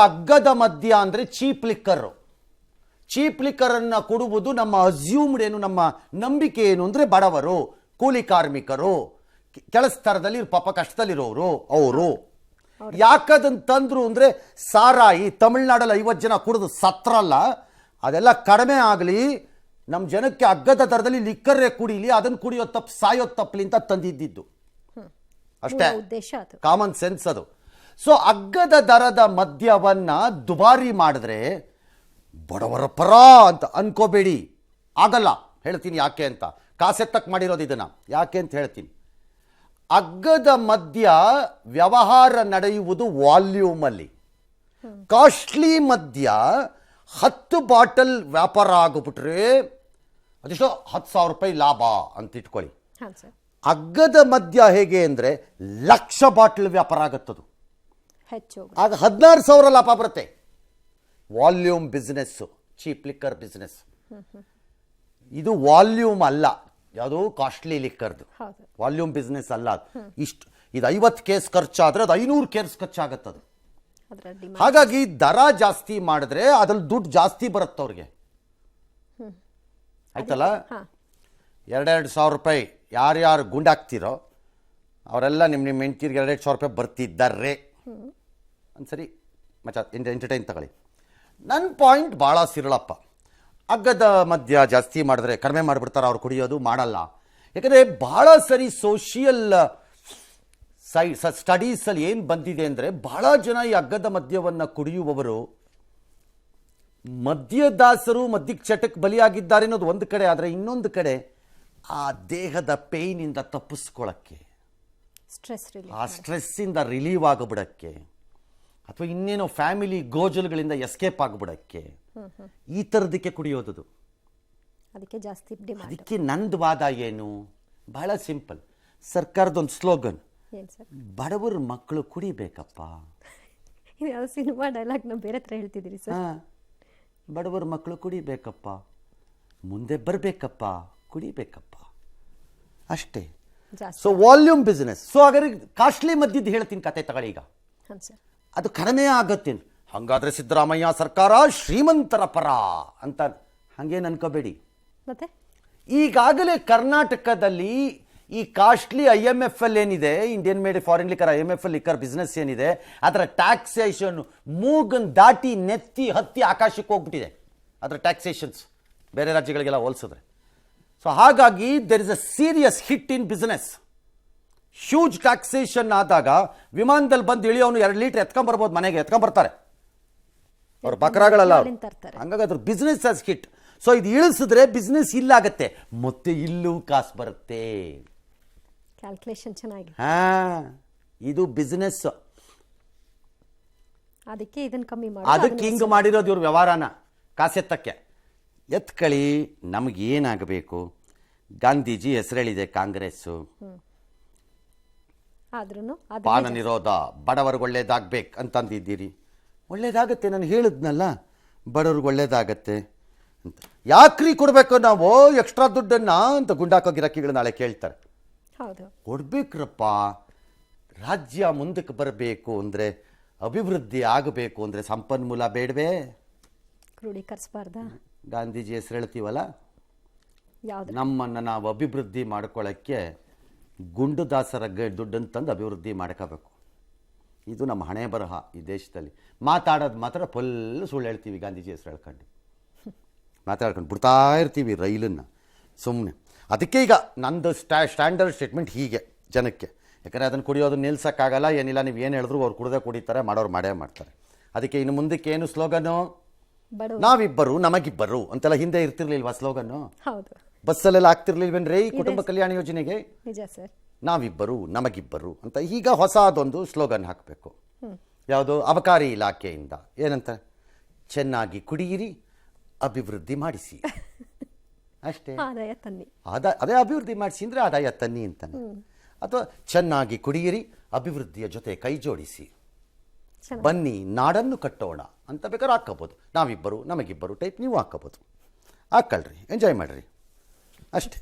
ಅಗ್ಗದ ಮದ್ಯ ಅಂದರೆ ಚೀಪ್ ಲಿಕ್ಕರ್. ಚೀಪ್ ಲಿಕ್ಕರನ್ನು ಕೊಡುವುದು ನಮ್ಮ ಅಸ್ಯೂಮ್ಡ್ ಏನು, ನಮ್ಮ ನಂಬಿಕೆ ಏನು ಅಂದರೆ ಬಡವರು, ಕೂಲಿ ಕಾರ್ಮಿಕರು, ಕೆಳಸ್ತರದಲ್ಲಿ ಪಾಪ ಕಷ್ಟದಲ್ಲಿರೋರು ಅವರು. ಯಾಕದನ್ನು ತಂದ್ರು ಅಂದರೆ ಸಾರಾಯಿ ತಮಿಳ್ನಾಡಲ್ಲಿ 50 ಜನ ಕುಡಿದು ಸತ್ರಲ್ಲ, ಅದೆಲ್ಲ ಕಡಿಮೆ ಆಗಲಿ, ನಮ್ಮ ಜನಕ್ಕೆ ಅಗ್ಗದ ದರದಲ್ಲಿ ಲಿಕ್ಕರೇ ಕುಡಿಲಿ, ಅದನ್ನು ಕುಡಿಯೋ ತಪ್ಪು ಸಾಯೋ ತಪ್ಪಲಿ ಅಂತ ತಂದಿದ್ದಿದ್ದು ಅಷ್ಟೇ. ಕಾಮನ್ ಸೆನ್ಸ್ ಅದು. ಸೊ ಅಗ್ಗದ ದರದ ಮದ್ಯವನ್ನ ದುಬಾರಿ ಮಾಡಿದ್ರೆ ಬಡವರ ಪರ ಅಂತ ಅನ್ಕೋಬೇಡಿ, ಆಗಲ್ಲ. ಹೇಳ್ತೀನಿ ಯಾಕೆ ಅಂತ. ಕಾಸೆತ್ತಕ್ಕೆ ಮಾಡಿರೋದು ಇದನ್ನ ಯಾಕೆ ಅಂತ ಹೇಳ್ತೀನಿ. ಅಗ್ಗದ ಮದ್ಯ ವ್ಯವಹಾರ ನಡೆಯುವುದು ವಾಲ್ಯೂಮಲ್ಲಿ. ಕಾಸ್ಟ್ಲಿ ಮದ್ಯ 10 ಬಾಟಲ್ ವ್ಯಾಪಾರ ಆಗಿಬಿಟ್ರೆ ಅದೆಷ್ಟೋ 10,000 ರೂಪಾಯಿ ಲಾಭ ಅಂತ ಇಟ್ಕೊಳ್ಳಿ. ಅಗ್ಗದ ಮದ್ಯ ಹೇಗೆ ಅಂದರೆ 1,00,000 ಬಾಟಲ್ ವ್ಯಾಪಾರ ಆಗುತ್ತದು, ಆಗ 16,000 ಲಾಭ ಬರುತ್ತೆ. Volume business, cheap liquor business. ಇದು ವಾಲ್ಯೂಮ್ ಅಲ್ಲ, ಯಾವುದು ಕಾಸ್ಟ್ಲಿ ಲಿಕ್ಕರ್ದು ವಾಲ್ಯೂಮ್ ಬಿಸ್ನೆಸ್ ಅಲ್ಲ. ಇಷ್ಟು ಇದು 50 ಕೇಸ್ ಖರ್ಚಾದ್ರೆ ಅದು 500 ಕೇಸ್ ಖರ್ಚಾಗತ್ತದು. ಹಾಗಾಗಿ ದರ ಜಾಸ್ತಿ ಮಾಡಿದ್ರೆ ಅದ್ರಲ್ಲಿ ದುಡ್ಡು ಜಾಸ್ತಿ ಬರುತ್ತೆ ಅವ್ರಿಗೆ. ಆಯ್ತಲ್ಲ, 2,000 ರೂಪಾಯಿ ಯಾರ್ಯಾರು ಗುಂಡಾಗ್ತಿರೋ ಅವರೆಲ್ಲ ನಿಮ್ಮ ಹೆಂಡ್ತಿರ್ಗೆ 2,000 ರೂಪಾಯಿ ಬರ್ತಿದ್ದಾರೆ. ಒಂದ್ಸರಿ ಮಚ್ಚ ಎಂಟರ್ಟೈನ್ ತಗೊಳ್ಳಿ. ನನ್ನ ಪಾಯಿಂಟ್ ಭಾಳ ಸಿರಳಪ್ಪ. ಅಗ್ಗದ ಮದ್ಯ ಜಾಸ್ತಿ ಮಾಡಿದ್ರೆ ಕಡಿಮೆ ಮಾಡಿಬಿಡ್ತಾರೆ, ಅವ್ರು ಕುಡಿಯೋದು ಮಾಡಲ್ಲ. ಯಾಕಂದರೆ ಭಾಳ ಸರಿ ಸೋಷಿಯಲ್ ಸ್ಟಡೀಸಲ್ಲಿ ಏನು ಬಂದಿದೆ ಅಂದರೆ ಭಾಳ ಜನ ಈ ಅಗ್ಗದ ಮದ್ಯವನ್ನು ಕುಡಿಯುವವರು ಮದ್ಯದಾಸರು, ಮದ್ಯಕ್ಕೆ ಚಟಕ್ಕೆ ಬಲಿಯಾಗಿದ್ದಾರೆ ಅನ್ನೋದು ಒಂದು ಕಡೆ. ಆದರೆ ಇನ್ನೊಂದು ಕಡೆ ಆ ದೇಹದ ಪೇಯ್ನಿಂದ ತಪ್ಪಿಸ್ಕೊಳ್ಳೋಕ್ಕೆ, ಆ ಸ್ಟ್ರೆಸ್ಸಿಂದ ರಿಲೀವ್ ಆಗಿಬಿಡೋಕ್ಕೆ, ಅಥವಾ ಇನ್ನೇನೋ ಫ್ಯಾಮಿಲಿ ಗೋಜಲ್ಗಳಿಂದ ಎಸ್ಕೇಪ್ ಆಗಿಬಿಡೋಕ್ಕೆ, ಈ ಥರದಕ್ಕೆ ಕುಡಿಯೋದು. ಅದಕ್ಕೆ ನಂದು ವಾದ ಏನು, ಬಹಳ ಸಿಂಪಲ್. ಸರ್ಕಾರದೊಂದು ಸ್ಲೋಗನ್, ಬಡವರ ಮಕ್ಕಳು ಕುಡಿಬೇಕಪ್ಪ. ಸಿನಿಮಾ ಡೈಲಾಗ್ ಬೇರೆ ಹತ್ರ ಹೇಳ್ತಿದ್ದೀರಿ ಸರ್. ಬಡವರ ಮಕ್ಕಳು ಕುಡಿಬೇಕಪ್ಪ, ಮುಂದೆ ಬರಬೇಕಪ್ಪ, ಕುಡಿಬೇಕಪ್ಪ, ಅಷ್ಟೇ. So volume business. ಸೊ ಹಾಗಾದ್ರೆ ಕಾಸ್ಟ್ಲಿ ಮದ್ಯದ್ದು ಹೇಳ್ತೀನಿ ಕತೆ ತಗೊಳ್ಳಿ. ಈಗ ಅದು ಕಡಿಮೆ ಆಗತ್ತೆ. ಹಾಗಾದ್ರೆ ಸಿದ್ದರಾಮಯ್ಯ ಸರ್ಕಾರ ಶ್ರೀಮಂತರ ಪರ ಅಂತ ಹಾಗೇನು ಅನ್ಕೋಬೇಡಿ. ಮತ್ತೆ ಈಗಾಗಲೇ ಕರ್ನಾಟಕದಲ್ಲಿ ಈ ಕಾಸ್ಟ್ಲಿ IMFL ಏನಿದೆ, Indian made foreign liquor, IMFL liquor business ಏನಿದೆ, ಅದರ ಟ್ಯಾಕ್ಸೇಷನ್ ಮೂಗನ್ ದಾಟಿ ನೆತ್ತಿ ಹತ್ತಿ ಆಕಾಶಕ್ಕೆ ಹೋಗ್ಬಿಟ್ಟಿದೆ ಅದರ ಟ್ಯಾಕ್ಸೇಷನ್ಸ್ ಬೇರೆ ರಾಜ್ಯಗಳಿಗೆಲ್ಲ ಹೋಲಿಸಿದ್ರೆ. ಸೊ ಹಾಗಾಗಿ there is a serious hit in business. Huge taxation ಆದಾಗ ವಿಮಾನದಲ್ಲಿ ಬಂದು ಇಳಿಯೋನು 2 ಲೀಟರ್ ಎತ್ಕೊಂಡ್ಬರ್ಬೋದು, ಮನೆಗೆ ಎತ್ಕೊಂಡ್ಬರ್ತಾರೆ ಅವ್ರ ಬಕರಾಗಳೆಲ್ಲ. ಹಂಗಾಗಿ ಅದ್ರ ಬಿಸ್ನೆಸ್ ಆಸ್ ಹಿಟ್. ಸೊ ಇದು ಇಳಿಸಿದ್ರೆ ಬಿಸ್ನೆಸ್ ಇಲ್ಲಾಗತ್ತೆ, ಮತ್ತೆ ಇಲ್ಲೂ ಕಾಸು ಬರುತ್ತೆ. ಕ್ಯಾಲ್ಕುಲೇಷನ್ ಚೆನ್ನಾಗಿ. ಇದು ಬಿಸ್ನೆಸ್. ಅದಕ್ಕೆ ಇದನ್ನ ಕಮ್ಮಿ ಮಾಡಿ, ಅದಕ್ಕೆ ಹಿಂಗೆ ಮಾಡಿರೋದು ಇವ್ರ ವ್ಯವಹಾರನ ಕಾಸೆತ್ತಕ್ಕೆ. ಎತ್ಕಳಿ, ನಮಗೇನಾಗಬೇಕು? ಗಾಂಧೀಜಿ ಹೆಸರೇಳಿದೆ ಕಾಂಗ್ರೆಸ್ಸು, ಪಾನ ನಿರೋಧ, ಬಡವರಿಗೆ ಒಳ್ಳೇದಾಗಬೇಕು ಅಂತಂದಿದ್ದೀರಿ. ಒಳ್ಳೇದಾಗತ್ತೆ, ನಾನು ಹೇಳಿದ್ನಲ್ಲ, ಬಡವ್ರಿಗೆ ಒಳ್ಳೇದಾಗತ್ತೆ ಅಂತ. ಯಾಕ್ರಿ ಕೊಡಬೇಕು ನಾವು ಎಕ್ಸ್ಟ್ರಾ ದುಡ್ಡನ್ನು ಅಂತ ಗುಂಡಾಕೋ ಗಿರಾಕಿಗಳು ನಾಳೆ ಕೇಳ್ತಾರೆ. ಕೊಡ್ಬೇಕ್ರಪ್ಪ. ರಾಜ್ಯ ಮುಂದಕ್ಕೆ ಬರಬೇಕು ಅಂದರೆ, ಅಭಿವೃದ್ಧಿ ಆಗಬೇಕು ಅಂದರೆ ಸಂಪನ್ಮೂಲ ಬೇಡವೇ? ಕ್ರೋಢೀಕರಿಸಬಾರ್ದ? ಗಾಂಧೀಜಿ ಹೆಸರು ಹೇಳ್ತೀವಲ್ಲ, ನಮ್ಮನ್ನು ನಾವು ಅಭಿವೃದ್ಧಿ ಮಾಡ್ಕೊಳ್ಳೋಕ್ಕೆ ಗುಂಡುದಾಸರ ದುಡ್ಡನ್ನು ತಂದು ಅಭಿವೃದ್ಧಿ ಮಾಡ್ಕೋಬೇಕು. ಇದು ನಮ್ಮ ಹಣೆ ಬರಹ ಈ ದೇಶದಲ್ಲಿ. ಮಾತಾಡೋದು ಮಾತ್ರ ಫುಲ್ ಸುಳ್ಳು ಹೇಳ್ತೀವಿ, ಗಾಂಧೀಜಿ ಹೆಸರು ಹೇಳ್ಕೊಂಡು ಮಾತಾಡ್ಕೊಂಡು ಬಿಡ್ತಾ ಇರ್ತೀವಿ ರೈಲನ್ನು ಸುಮ್ಮನೆ. ಅದಕ್ಕೆ ಈಗ ನಂದು ಸ್ಟ್ಯಾಂಡರ್ಡ್ ಸ್ಟೇಟ್ಮೆಂಟ್ ಹೀಗೆ ಜನಕ್ಕೆ, ಯಾಕಂದರೆ ಅದನ್ನು ಕುಡಿಯೋದನ್ನ ನಿಲ್ಸೋಕ್ಕಾಗಲ್ಲ, ಏನಿಲ್ಲ, ನೀವು ಏನು ಹೇಳಿದ್ರು ಅವ್ರು ಕುಡ್ದೇ ಕುಡಿತಾರೆ, ಮಾಡೋರು ಮಾಡೇ ಮಾಡ್ತಾರೆ. ಅದಕ್ಕೆ ಇನ್ನು ಮುಂದಕ್ಕೆ ಏನು ಸ್ಲೋಗನು, ನಾವಿಬ್ಬರು ನಮಗಿಬ್ಬರು ಅಂತೆಲ್ಲ ಹಿಂದೆ ಇರ್ತಿರ್ಲಿಲ್ವಾ ಸ್ಲೋಗನ್ನು? ಬಸ್ಸಲ್ಲೆಲ್ಲ ಆಗ್ತಿರ್ಲಿಲ್ವೇನ್ರಿ ಕುಟುಂಬ ಕಲ್ಯಾಣ ಯೋಜನೆಗೆ? ನಾವಿಬ್ಬರು ನಮಗಿಬ್ಬರು ಅಂತ ಈಗ ಹೊಸದೊಂದು ಸ್ಲೋಗನ್ ಹಾಕಬೇಕು. ಯಾವುದು? ಅಬಕಾರಿ ಇಲಾಖೆಯಿಂದ ಏನಂತ, ಚೆನ್ನಾಗಿ ಕುಡಿಯಿರಿ, ಅಭಿವೃದ್ಧಿ ಮಾಡಿಸಿ, ಅಷ್ಟೇ. ಅದೇ ಅಭಿವೃದ್ಧಿ ಮಾಡಿಸಿ ಅಂದರೆ ಆದಾಯ ತನ್ನಿ ಅಂತಾನೆ. ಅಥವಾ ಚೆನ್ನಾಗಿ ಕುಡಿಯಿರಿ, ಅಭಿವೃದ್ಧಿಯ ಜೊತೆ ಕೈ ಜೋಡಿಸಿ, ಬನ್ನಿ ನಾಡನ್ನು ಕಟ್ಟೋಣ ಅಂತ ಬೇಕಾದ್ರೆ ಹಾಕ್ಕೋಬೋದು. ನಾವಿಬ್ಬರು ನಮಗಿಬ್ಬರು ಟೈಪ್ ನೀವು ಹಾಕ್ಕೋಬೋದು. ಹಾಕ್ಕಳ್ರಿ, ಎಂಜಾಯ್ ಮಾಡಿರಿ, ಅಷ್ಟೇ.